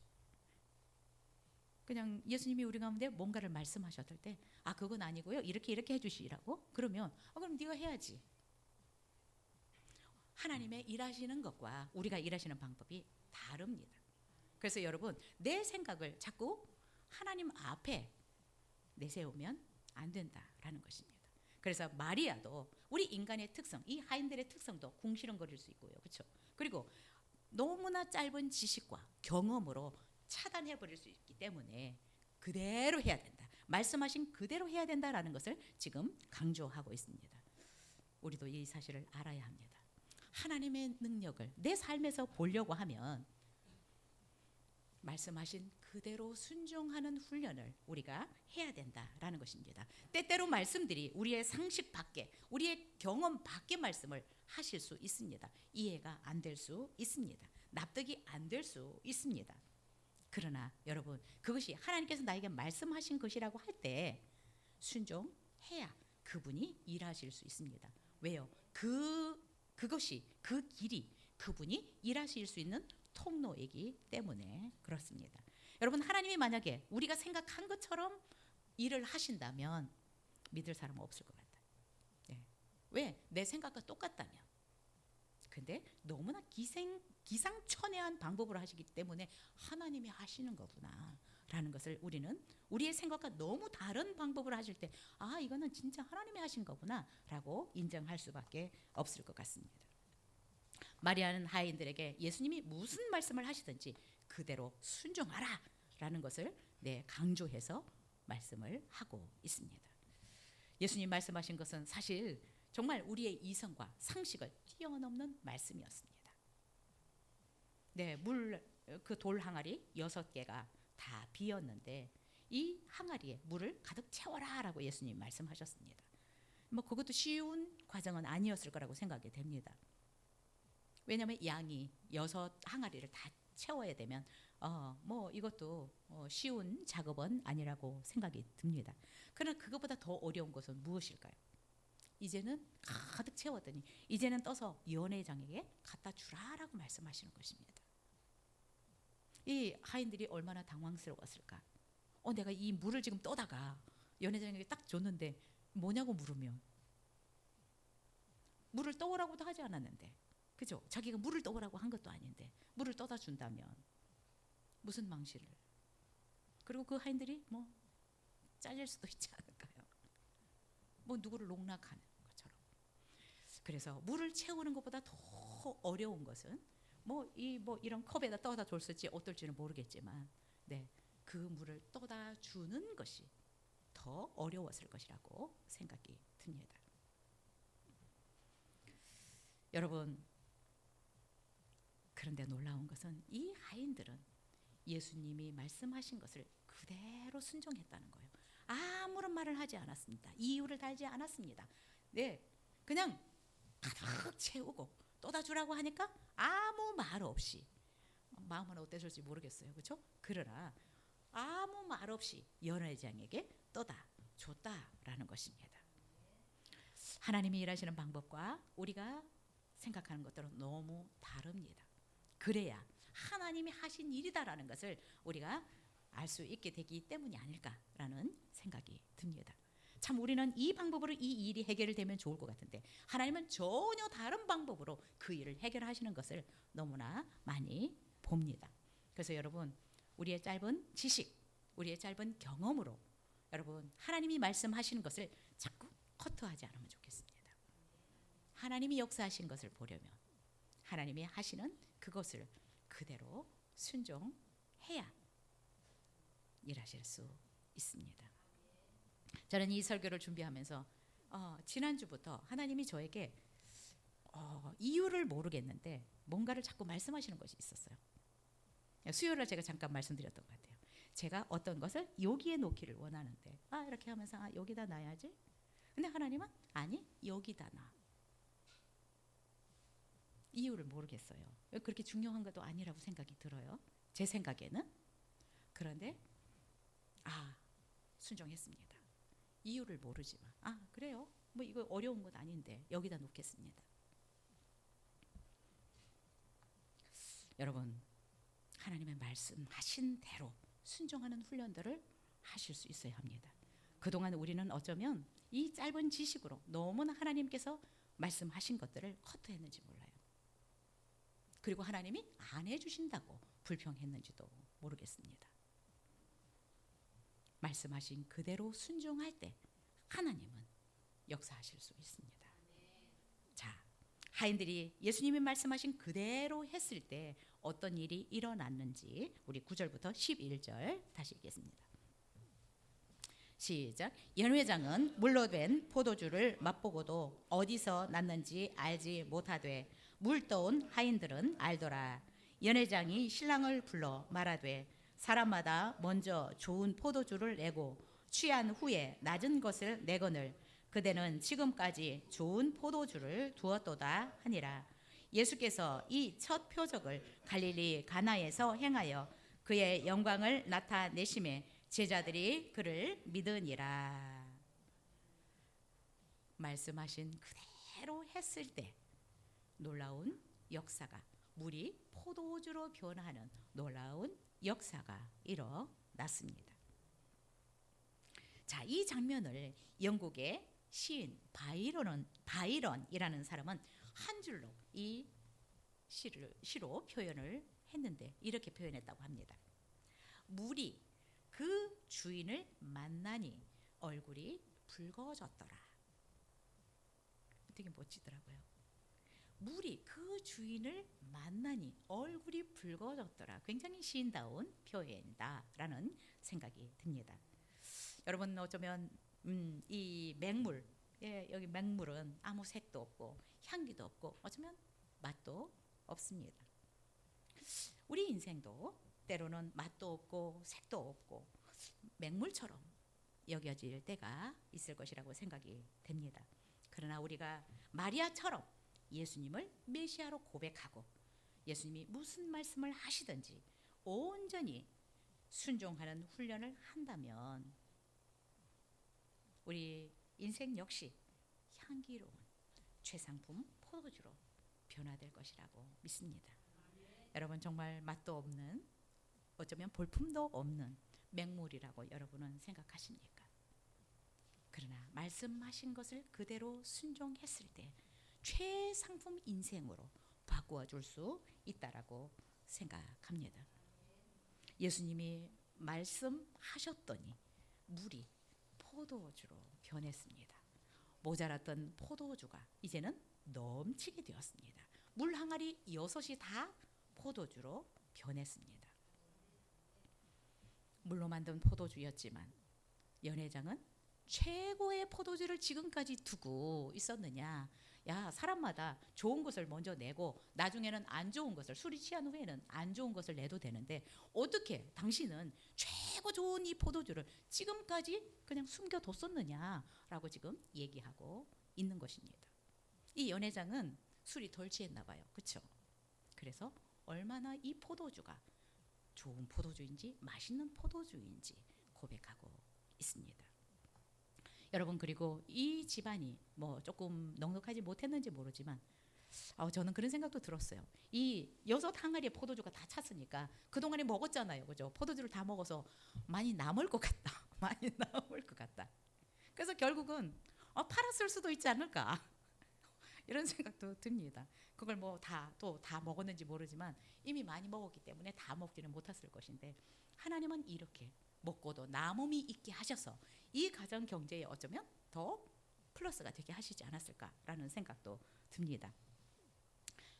그냥 예수님이 우리 가운데 뭔가를 말씀하셨을 때 그건 아니고요, 이렇게 해주시라고? 그러면 그럼 네가 해야지. 하나님의 일하시는 것과 우리가 일하시는 방법이 다릅니다. 그래서 여러분, 내 생각을 자꾸 하나님 앞에 내세우면 안 된다라는 것입니다. 그래서 마리아도 우리 인간의 특성, 이 하인들의 특성도 궁시렁거릴 수 있고요, 그렇죠? 그리고 너무나 짧은 지식과 경험으로 차단해버릴 수 있기 때문에 그대로 해야 된다, 말씀하신 그대로 해야 된다라는 것을 지금 강조하고 있습니다. 우리도 이 사실을 알아야 합니다. 하나님의 능력을 내 삶에서 보려고 하면 말씀하신 그대로 순종하는 훈련을 우리가 해야 된다라는 것입니다. 때때로 말씀들이 우리의 상식 밖에, 우리의 경험 밖의 말씀을 하실 수 있습니다. 이해가 안 될 수 있습니다. 납득이 안 될 수 있습니다. 그러나 여러분, 그것이 하나님께서 나에게 말씀하신 것이라고 할 때 순종해야 그분이 일하실 수 있습니다. 왜요? 그것이 그 길이 그분이 일하실 수 있는 통로이기 때문에 그렇습니다. 여러분, 하나님이 만약에 우리가 생각한 것처럼 일을 하신다면 믿을 사람은 없을 것 같아요. 네. 왜? 내 생각과 똑같다면. 근데 너무나 기상천외한 방법으로 하시기 때문에 하나님이 하시는 거구나 라는 것을 우리는 우리의 생각과 너무 다른 방법으로 하실 때 이거는 진짜 하나님이 하신 거구나 라고 인정할 수밖에 없을 것 같습니다. 마리아는 하인들에게 예수님이 무슨 말씀을 하시든지 그대로 순종하라 라는 것을 강조해서 말씀을 하고 있습니다. 예수님 말씀하신 것은 사실 정말 우리의 이성과 상식을 뛰어넘는 말씀이었습니다. 그 돌 항아리 6개가 다 비었는데 이 항아리에 물을 가득 채워라라고 예수님 말씀하셨습니다. 그것도 쉬운 과정은 아니었을 거라고 생각이 됩니다. 왜냐하면 양이 6항아리를 다 채워야 되면 이것도 쉬운 작업은 아니라고 생각이 듭니다. 그러나 그것보다 더 어려운 것은 무엇일까요? 이제는 가득 채웠더니 이제는 떠서 연회장에게 갖다 주라라고 말씀하시는 것입니다. 이 하인들이 얼마나 당황스러웠을까? 내가 이 물을 지금 떠다가 연회장에게 딱 줬는데 뭐냐고 물으면 물을 떠오라고도 하지 않았는데, 그죠? 자기가 물을 떠오라고 한 것도 아닌데 물을 떠다 준다면 무슨 망실을? 그리고 그 하인들이 잘릴 수도 있지 않을까요? 누구를 농락하는 것처럼. 그래서 물을 채우는 것보다 더 어려운 것은 이런 컵에다 떠다 줬을지 어떨지는 모르겠지만, 그 물을 떠다 주는 것이 더 어려웠을 것이라고 생각이 듭니다. 여러분, 그런데 놀라운 것은 이 하인들은 예수님이 말씀하신 것을 그대로 순종했다는 거예요. 아무런 말을 하지 않았습니다. 이유를 달지 않았습니다. 그냥 가득 채우고 떠다 주라고 하니까 아무 말 없이, 마음은 어땠을지 모르겠어요. 그렇죠? 그러나 아무 말 없이 연회장에게 떠다 줬다라는 것입니다. 하나님이 일하시는 방법과 우리가 생각하는 것들은 너무 다릅니다. 그래야 하나님이 하신 일이다라는 것을 우리가 알 수 있게 되기 때문이 아닐까라는 생각이 듭니다. 참 우리는 이 방법으로 이 일이 해결되면 좋을 것 같은데 하나님은 전혀 다른 방법으로 그 일을 해결하시는 것을 너무나 많이 봅니다. 그래서 여러분, 우리의 짧은 지식, 우리의 짧은 경험으로 여러분 하나님이 말씀하시는 것을 자꾸 커트하지 않으면 좋겠습니다. 하나님이 역사하신 것을 보려면 하나님이 하시는 그것을 그대로 순종해야 일하실 수 있습니다. 저는 이 설교를 준비하면서 지난주부터 하나님이 저에게 이유를 모르겠는데 뭔가를 자꾸 말씀하시는 것이 있었어요. 수요일날 제가 잠깐 말씀드렸던 것 같아요. 제가 어떤 것을 여기에 놓기를 원하는데 이렇게 하면서 여기다 놔야지. 근데 하나님은 아니, 여기다 놔. 이유를 모르겠어요. 그렇게 중요한 것도 아니라고 생각이 들어요. 제 생각에는. 그런데 순종했습니다. 이유를 모르지만 그래요. 이거 어려운 건 아닌데 여기다 놓겠습니다. 여러분, 하나님의 말씀하신 대로 순종하는 훈련들을 하실 수 있어야 합니다. 그동안 우리는 어쩌면 이 짧은 지식으로 너무나 하나님께서 말씀하신 것들을 커트했는지 몰라요. 그리고 하나님이 안 해주신다고 불평했는지도 모르겠습니다. 말씀하신 그대로 순종할 때 하나님은 역사하실 수 있습니다. 자, 하인들이 예수님이 말씀하신 그대로 했을 때 어떤 일이 일어났는지 우리 9절부터 11절 다시 읽겠습니다. 시작. 연회장은 물로 된 포도주를 맛보고도 어디서 났는지 알지 못하되 물 떠온 하인들은 알더라. 연회장이 신랑을 불러 말하되 사람마다 먼저 좋은 포도주를 내고 취한 후에 낮은 것을 내거늘 그대는 지금까지 좋은 포도주를 두었도다 하니라. 예수께서 이 첫 표적을 갈릴리 가나에서 행하여 그의 영광을 나타내심에 제자들이 그를 믿으니라. 말씀하신 그대로 했을 때 놀라운 역사가, 물이 포도주로 변하는 놀라운 역사가 일어났습니다. 자, 이 장면을 영국의 시인 바이런이라는 사람은 한 줄로 이 시로 표현을 했는데 이렇게 표현했다고 합니다. 물이 그 주인을 만나니 얼굴이 붉어졌더라. 되게 멋지더라고요. 물이 그 주인을 만나니 얼굴이 붉어졌더라. 굉장히 시인다운 표현이다라는 생각이 듭니다. 여러분, 어쩌면 이 맹물, 여기 맹물은 아무 색도 없고 향기도 없고 어쩌면 맛도 없습니다. 우리 인생도 때로는 맛도 없고 색도 없고 맹물처럼 여겨질 때가 있을 것이라고 생각이 됩니다. 그러나 우리가 마리아처럼 예수님을 메시아로 고백하고 예수님이 무슨 말씀을 하시든지 온전히 순종하는 훈련을 한다면 우리 인생 역시 향기로운 최상품 포도주로 변화될 것이라고 믿습니다. 여러분, 정말 맛도 없는, 어쩌면 볼품도 없는 맹물이라고 여러분은 생각하십니까? 그러나 말씀하신 것을 그대로 순종했을 때 최상품 인생으로 바꾸어 줄 수 있다라고 생각합니다. 예수님이 말씀하셨더니 물이 포도주로 변했습니다. 모자랐던 포도주가 이제는 넘치게 되었습니다. 물 항아리 6이 다 포도주로 변했습니다. 물로 만든 포도주였지만 연회장은 최고의 포도주를 지금까지 두고 있었느냐? 야, 사람마다 좋은 것을 먼저 내고 나중에는 안 좋은 것을, 술이 취한 후에는 안 좋은 것을 내도 되는데 어떻게 당신은 최고 좋은 이 포도주를 지금까지 그냥 숨겨뒀었느냐라고 지금 얘기하고 있는 것입니다. 이 연회장은 술이 덜 취했나 봐요. 그렇죠? 그래서 얼마나 이 포도주가 좋은 포도주인지 맛있는 포도주인지 고백하고 있습니다. 여러분, 그리고 이 집안이 뭐 조금 넉넉하지 못했는지 모르지만 저는 그런 생각도 들었어요. 이 6항아리의 포도주가 다 찼으니까 그동안에 먹었잖아요. 그죠? 포도주를 다 먹어서 많이 남을 것 같다. 많이 남을 것 같다. 그래서 결국은 팔았을 수도 있지 않을까. 이런 생각도 듭니다. 그걸 뭐 다 먹었는지 모르지만 이미 많이 먹었기 때문에 다 먹지는 못했을 것인데 하나님은 이렇게 먹고도 남음이 있게 하셔서 이 가정 경제에 어쩌면 더 플러스가 되게 하시지 않았을까라는 생각도 듭니다.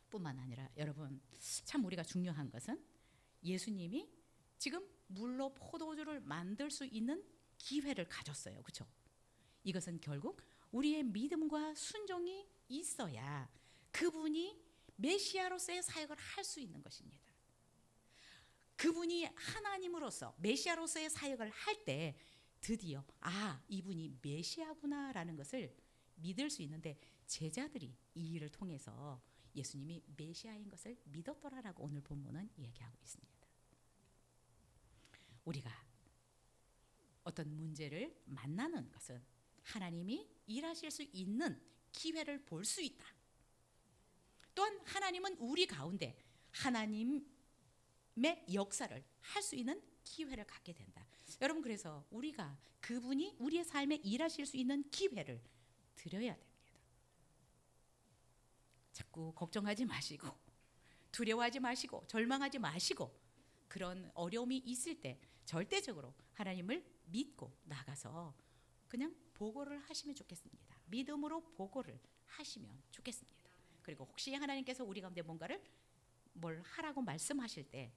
뿐만 아니라 여러분, 참 우리가 중요한 것은 예수님이 지금 물로 포도주를 만들 수 있는 기회를 가졌어요. 그렇죠? 이것은 결국 우리의 믿음과 순종이 있어야 그분이 메시아로서의 사역을 할 수 있는 것입니다. 그분이 하나님으로서 메시아로서의 사역을 할 때 드디어 이분이 메시아구나라는 것을 믿을 수 있는데 제자들이 이 일을 통해서 예수님이 메시아인 것을 믿었더라라고 오늘 본문은 얘기하고 있습니다. 우리가 어떤 문제를 만나는 것은 하나님이 일하실 수 있는 기회를 볼 수 있다. 또한 하나님은 우리 가운데 하나님의 역사를 할 수 있는 기회를 갖게 된다. 여러분, 그래서 우리가 그분이 우리의 삶에 일하실 수 있는 기회를 드려야 됩니다. 자꾸 걱정하지 마시고 두려워하지 마시고 절망하지 마시고 그런 어려움이 있을 때 절대적으로 하나님을 믿고 나가서 그냥 보고를 하시면 좋겠습니다. 믿음으로 보고를 하시면 좋겠습니다. 그리고 혹시 하나님께서 우리 가운데 뭘 하라고 말씀하실 때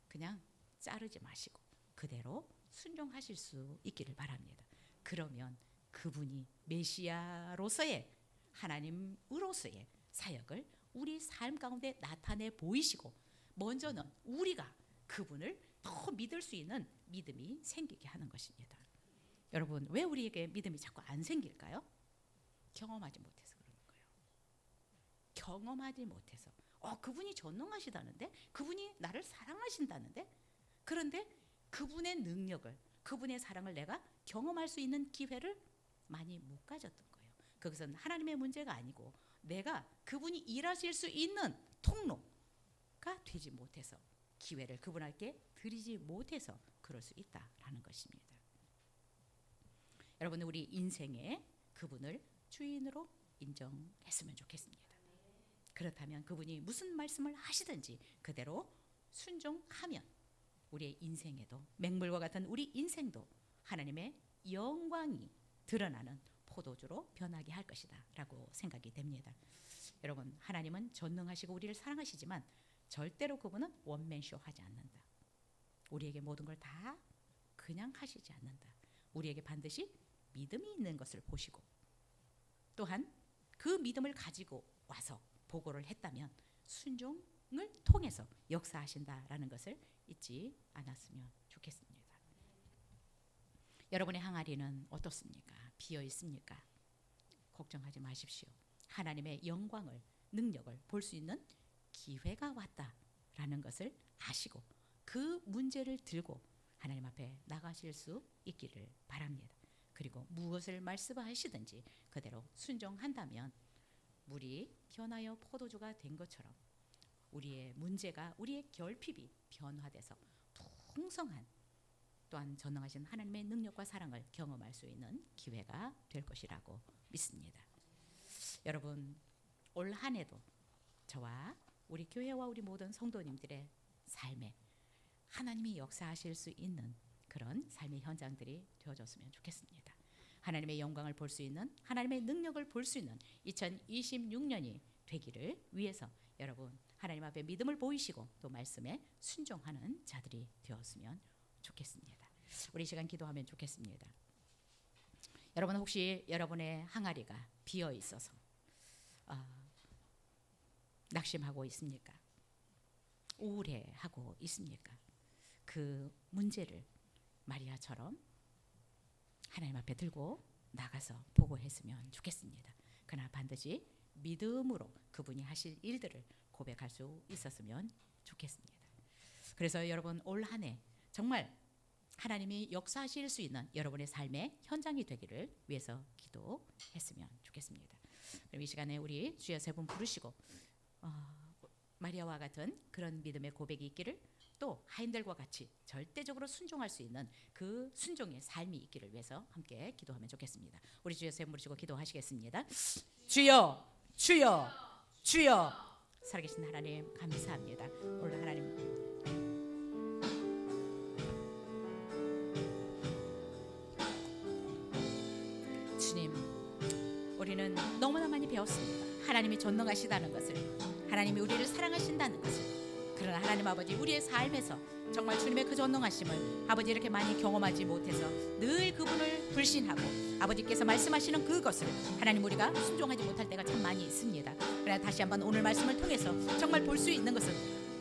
그냥 자르지 마시고 그대로 순종하실 수 있기를 바랍니다. 그러면 그분이 메시아로서의 하나님으로서의 사역을 우리 삶 가운데 나타내 보이시고 먼저는 우리가 그분을 더 믿을 수 있는 믿음이 생기게 하는 것입니다. 여러분, 왜 우리에게 믿음이 자꾸 안 생길까요? 경험하지 못해서 그러는 거예요. 경험하지 못해서 그분이 전능하시다는데 그분이 나를 사랑하신다는데 그런데 그분의 능력을, 그분의 사랑을 내가 경험할 수 있는 기회를 많이 못 가졌던 거예요. 그것은 하나님의 문제가 아니고 내가 그분이 일하실 수 있는 통로가 되지 못해서, 기회를 그분에게 드리지 못해서 그럴 수 있다라는 것입니다. 여러분, 우리 인생에 그분을 주인으로 인정했으면 좋겠습니다. 그렇다면 그분이 무슨 말씀을 하시든지 그대로 순종하면 우리의 인생에도, 맹물과 같은 우리 인생도 하나님의 영광이 드러나는 포도주로 변하게 할 것이다 라고 생각이 됩니다. 여러분, 하나님은 전능하시고 우리를 사랑하시지만 절대로 그분은 원맨쇼 하지 않는다. 우리에게 모든 걸 다 그냥 하시지 않는다. 우리에게 반드시 믿음이 있는 것을 보시고, 또한 그 믿음을 가지고 와서 보고를 했다면 순종을 통해서 역사하신다라는 것을 잊지 않았으면 좋겠습니다. 여러분의 항아리는 어떻습니까? 비어 있습니까? 걱정하지 마십시오. 하나님의 영광을, 능력을 볼 수 있는 기회가 왔다라는 것을 아시고 그 문제를 들고 하나님 앞에 나가실 수 있기를 바랍니다. 그리고 무엇을 말씀하시든지 그대로 순종한다면 물이 변하여 포도주가 된 것처럼 우리의 문제가, 우리의 결핍이 변화돼서 풍성한, 또한 전능하신 하나님의 능력과 사랑을 경험할 수 있는 기회가 될 것이라고 믿습니다. 여러분, 올 한 해도 저와 우리 교회와 우리 모든 성도님들의 삶에 하나님이 역사하실 수 있는 그런 삶의 현장들이 되어졌으면 좋겠습니다. 하나님의 영광을 볼 수 있는, 하나님의 능력을 볼 수 있는 2026년이 되기를 위해서 여러분, 하나님 앞에 믿음을 보이시고 또 말씀에 순종하는 자들이 되었으면 좋겠습니다. 우리 시간 기도하면 좋겠습니다. 여러분, 혹시 여러분의 항아리가 비어 있어서 낙심하고 있습니까? 우울해하고 있습니까? 그 문제를 마리아처럼 하나님 앞에 들고 나가서 보고했으면 좋겠습니다. 그러나 반드시 믿음으로 그분이 하실 일들을 고백할 수 있었으면 좋겠습니다. 그래서 여러분, 올 한 해 정말 하나님이 역사하실 수 있는 여러분의 삶의 현장이 되기를 위해서 기도했으면 좋겠습니다. 그럼 이 시간에 우리 주여 세 분 부르시고 마리아와 같은 그런 믿음의 고백이 있기를, 또 하인들과 같이 절대적으로 순종할 수 있는 그 순종의 삶이 있기를 위해서 함께 기도하면 좋겠습니다. 우리 주여 세 분 부르시고 기도하시겠습니다. 주여, 주여, 주여. 살아계신 하나님 감사합니다. 오늘 하나님 주님, 우리는 너무나 많이 배웠습니다. 하나님이 전능하시다는 것을, 하나님이 우리를 사랑하신다는 것을. 그러나 하나님 아버지, 우리의 삶에서 정말 주님의 그 전능하심을 아버지 이렇게 많이 경험하지 못해서 늘 그분을 불신하고 아버지께서 말씀하시는 그것을 하나님 우리가 순종하지 못할 때가 참 많이 있습니다. 그러나 다시 한번 오늘 말씀을 통해서 정말 볼 수 있는 것은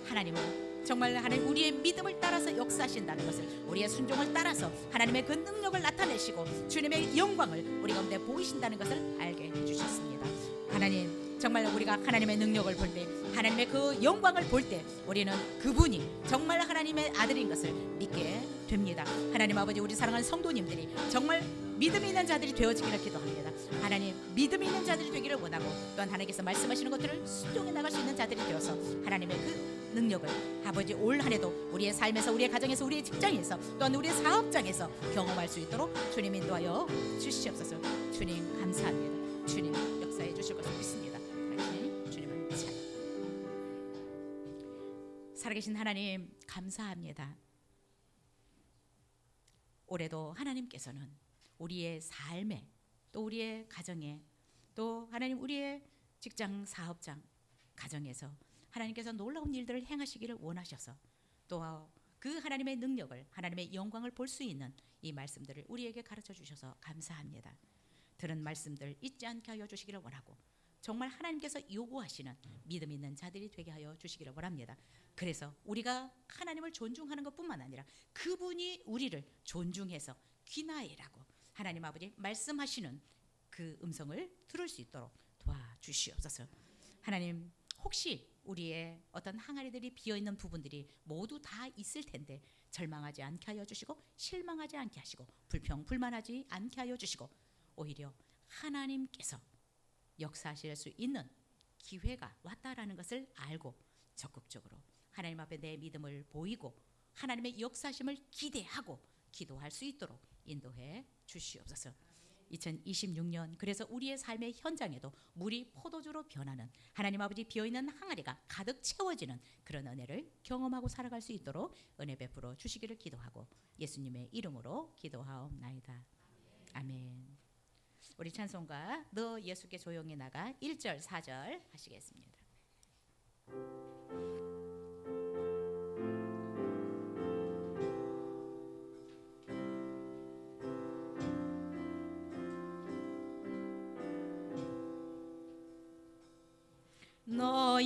하나님은 정말 하나님 우리의 믿음을 따라서 역사하신다는 것을, 우리의 순종을 따라서 하나님의 그 능력을 나타내시고 주님의 영광을 우리 가운데 보이신다는 것을 알게 해주셨습니다. 하나님, 정말 우리가 하나님의 능력을 볼 때, 하나님의 그 영광을 볼 때 우리는 그분이 정말 하나님의 아들인 것을 믿게 됩니다. 하나님 아버지, 우리 사랑하는 성도님들이 정말 믿음이 있는 자들이 되어지기를 기도합니다. 하나님, 믿음이 있는 자들이 되기를 원하고, 또한 하나님께서 말씀하시는 것들을 순종해 나갈 수 있는 자들이 되어서 하나님의 그 능력을 아버지 올 한 해도 우리의 삶에서, 우리의 가정에서, 우리의 직장에서, 또한 우리의 사업장에서 경험할 수 있도록 주님 인도하여 주시옵소서. 주님 감사합니다. 주님 역사해 주실 것을 믿습니다. 주님은 참 살아계신 하나님 감사합니다. 올해도 하나님께서는 우리의 삶에, 또 우리의 가정에, 또 하나님 우리의 직장, 사업장, 가정에서 하나님께서 놀라운 일들을 행하시기를 원하셔서 또 그 하나님의 능력을, 하나님의 영광을 볼 수 있는 이 말씀들을 우리에게 가르쳐 주셔서 감사합니다. 들은 말씀들 잊지 않게 하여 주시기를 원하고, 정말 하나님께서 요구하시는 믿음 있는 자들이 되게 하여 주시기를 원합니다. 그래서 우리가 하나님을 존중하는 것뿐만 아니라 그분이 우리를 존중해서 귀나이라고 하나님 아버지 말씀하시는 그 음성을 들을 수 있도록 도와주시옵소서. 하나님, 혹시 우리의 어떤 항아리들이 비어있는 부분들이 모두 다 있을 텐데 절망하지 않게 하여 주시고 실망하지 않게 하시고 불평불만하지 않게 하여 주시고 오히려 하나님께서 역사하실 수 있는 기회가 왔다라는 것을 알고 적극적으로 하나님 앞에 내 믿음을 보이고 하나님의 역사심을 기대하고 기도할 수 있도록 인도해 주시옵소서. 2026년 그래서 우리의 삶의 현장에도 물이 포도주로 변하는 하나님 아버지 비어있는 항아리가 가득 채워지는 그런 은혜를 경험하고 살아갈 수 있도록 은혜 베풀어 주시기를 기도하고 예수님의 이름으로 기도하옵나이다. 아멘. 우리 찬송가 너 예수께 조용히 나가 1절 4절 하시겠습니다. 너